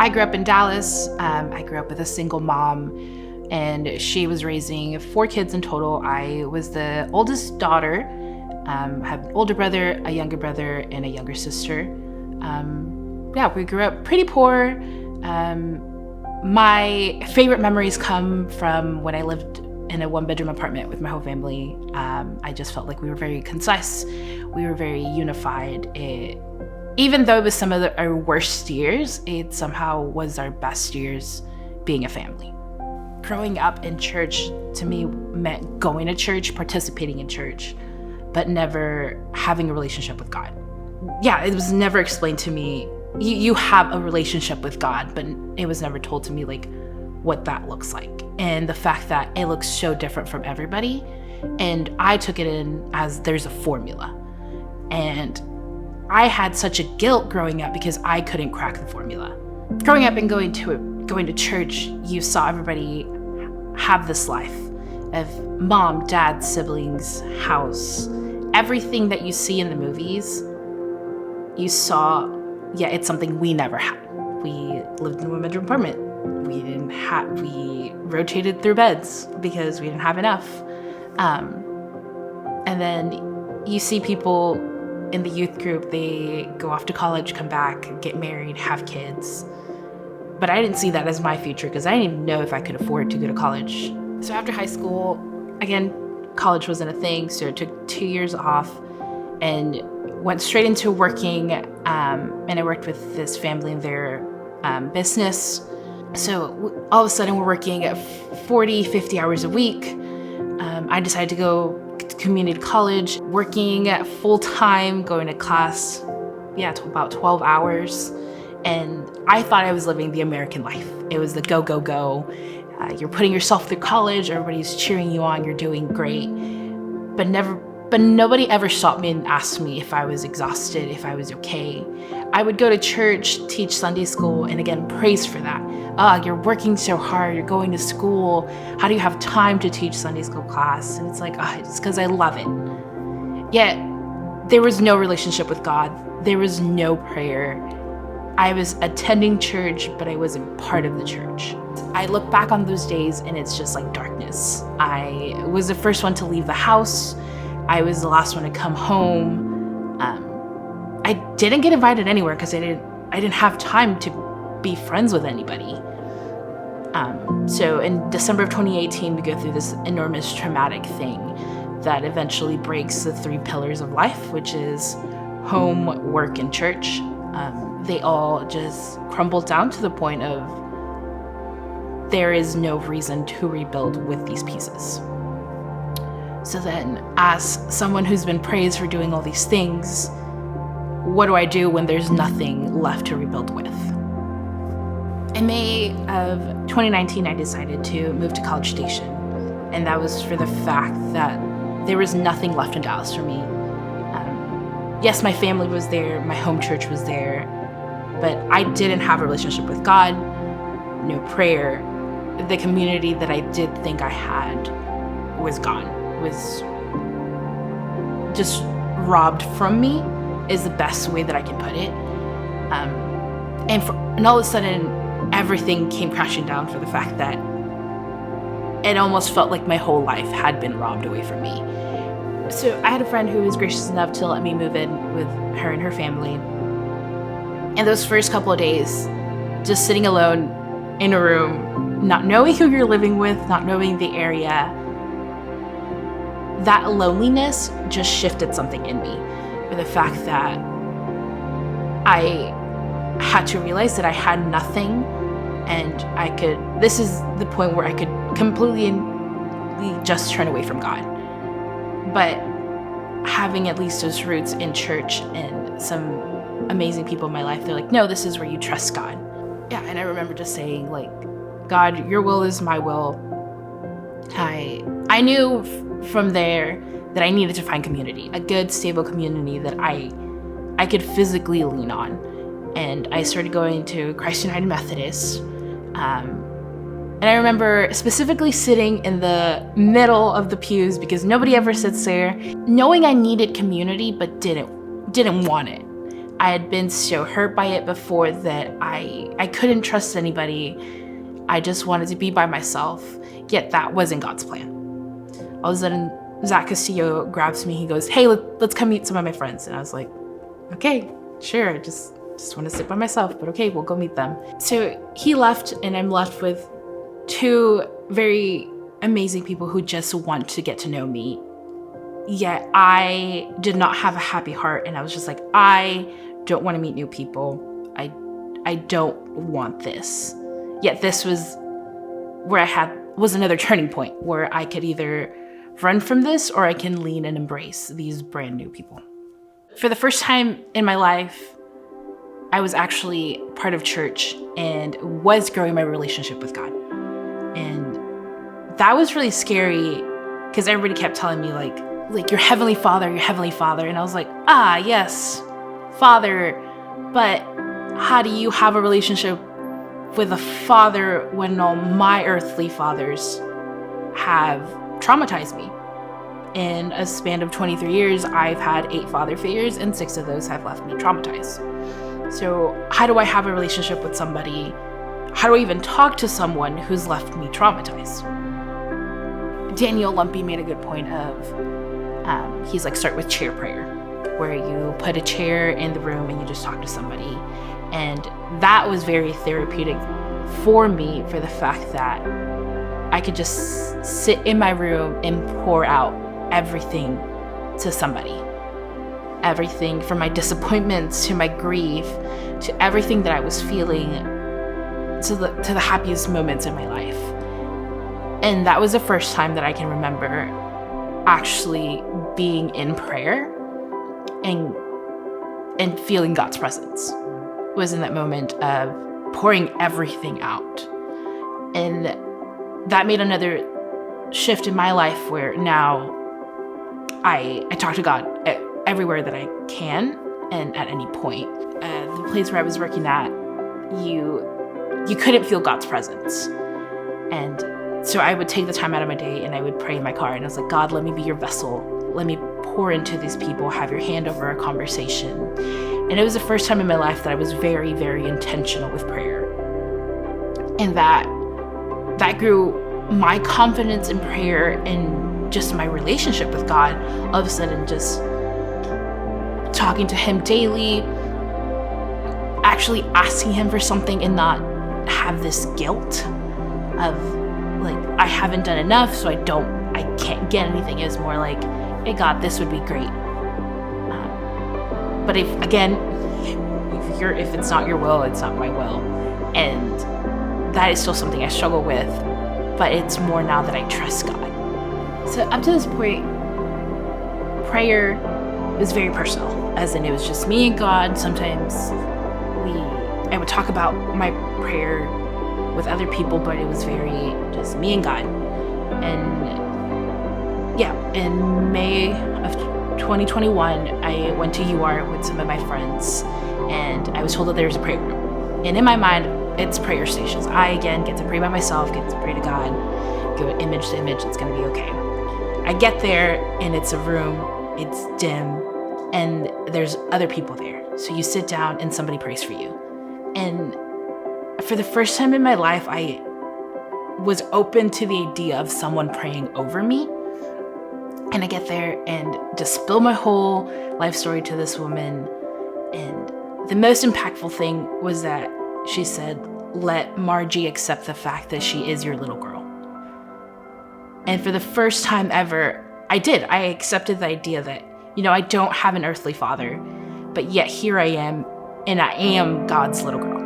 I grew up in Dallas. I grew up with a single mom, and she was raising 4 kids in total. I was the oldest daughter. Have an older brother, a younger brother, and a younger sister. We grew up pretty poor. My favorite memories come from when I lived in a 1-bedroom apartment with my whole family. I just felt like we were very concise. We were very unified. Even though it was some of our worst years, it somehow was our best years being a family. Growing up in church to me meant going to church, participating in church, but never having a relationship with God. Yeah, it was never explained to me, you have a relationship with God, but it was never told to me like what that looks like. And the fact that it looks so different from everybody, and I took it in as there's a formula. And I had such a guilt growing up because I couldn't crack the formula. Growing up and going to church, you saw everybody have this life of mom, dad, siblings, house. Everything that you see in the movies, you saw, it's something we never had. We lived in a 1-bedroom apartment. We rotated through beds because we didn't have enough. And then you see people in the youth group, they go off to college, come back, get married, have kids. But I didn't see that as my future because I didn't even know if I could afford to go to college. So after high school, again, college wasn't a thing, so I took 2 years off and went straight into working. And I worked with this family in their business. So all of a sudden we're working at 40, 50 hours a week. I decided to go to community college, working full-time, going to class, about 12 hours. And I thought I was living the American life. It was the go, go, go. You're putting yourself through college, everybody's cheering you on, you're doing great. But nobody ever stopped me and asked me if I was exhausted, if I was okay. I would go to church, teach Sunday school, and again, praise for that. You're working so hard, you're going to school. How do you have time to teach Sunday school class? And it's like, it's because I love it. Yet, there was no relationship with God. There was no prayer. I was attending church, but I wasn't part of the church. I look back on those days and it's just like darkness. I was the first one to leave the house. I was the last one to come home. I didn't get invited anywhere because I didn't have time to be friends with anybody. So in December of 2018, we go through this enormous traumatic thing that eventually breaks the 3 pillars of life, which is home, work, and church. They all just crumbled down to the point of there is no reason to rebuild with these pieces. So then, as someone who's been praised for doing all these things, what do I do when there's nothing left to rebuild with? In May of 2019, I decided to move to College Station. And that was for the fact that there was nothing left in Dallas for me. Yes, my family was there, my home church was there, but I didn't have a relationship with God, no prayer. The community that I did think I had was gone, was just robbed from me, is the best way that I can put it. And all of a sudden, everything came crashing down for the fact that it almost felt like my whole life had been robbed away from me. So I had a friend who was gracious enough to let me move in with her and her family. And those first couple of days, just sitting alone in a room, not knowing who you're living with, not knowing the area, that loneliness just shifted something in me. With the fact that I had to realize that I had nothing, and this is the point where I could completely just turn away from God. But having at least those roots in church and some amazing people in my life, they're like, no, this is where you trust God. Yeah, and I remember just saying, like, God, your will is my will. I knew from there that I needed to find community, a good, stable community that I could physically lean on. And I started going to Christ United Methodist. And I remember specifically sitting in the middle of the pews because nobody ever sits there, knowing I needed community but didn't want it. I had been so hurt by it before that I couldn't trust anybody. I just wanted to be by myself, yet that wasn't God's plan. All of a sudden, Zach Castillo grabs me. He goes, hey, let's come meet some of my friends. And I was like, okay, sure. I just want to sit by myself, but okay, we'll go meet them. So he left, and I'm left with two very amazing people who just want to get to know me. Yet I did not have a happy heart, and I was just like, I don't want to meet new people. I don't want this. Yet this was where was another turning point where I could either run from this or I can lean and embrace these brand new people. For the first time in my life, I was actually part of church and was growing my relationship with God. And that was really scary because everybody kept telling me like your Heavenly Father. And I was like, yes, Father, but how do you have a relationship with a father when all my earthly fathers have traumatized me? In a span of 23 years, I've had 8 father figures, and 6 of those have left me traumatized. So how do I have a relationship with somebody? How do I even talk to someone who's left me traumatized? Daniel Lumpy made a good point of, he's like, start with chair prayer, where you put a chair in the room and you just talk to somebody. And that was very therapeutic for me, for the fact that I could just sit in my room and pour out everything to somebody. Everything from my disappointments to my grief to everything that I was feeling to the happiest moments in my life. And that was the first time that I can remember actually being in prayer and feeling God's presence. Was in that moment of pouring everything out. And that made another shift in my life where now I talk to God everywhere that I can and at any point. The place where I was working at, you couldn't feel God's presence. And so I would take the time out of my day and I would pray in my car, and I was like, God, let me be your vessel. Let me pour into these people, have your hand over a conversation. And it was the first time in my life that I was very, very intentional with prayer. And that grew my confidence in prayer and just my relationship with God. All of a sudden, just talking to him daily, actually asking him for something and not have this guilt of like, I haven't done enough, so I can't get anything. It's more like, hey God, this would be great. But if it's not your will, it's not my will. And that is still something I struggle with, but it's more now that I trust God. So up to this point, prayer was very personal, as in it was just me and God. Sometimes I would talk about my prayer with other people, but it was very just me and God. And yeah, in May of 2021, I went to UR with some of my friends, and I was told that there's a prayer room. And in my mind, it's prayer stations. I, again, get to pray by myself, get to pray to God, go image to image, it's going to be okay. I get there, and it's a room, it's dim, and there's other people there. So you sit down, and somebody prays for you. And for the first time in my life, I was open to the idea of someone praying over me. And I get there and just spill my whole life story to this woman. And the most impactful thing was that she said, let Margie accept the fact that she is your little girl. And for the first time ever, I did. I accepted the idea that, I don't have an earthly father, but yet here I am, and I am God's little girl.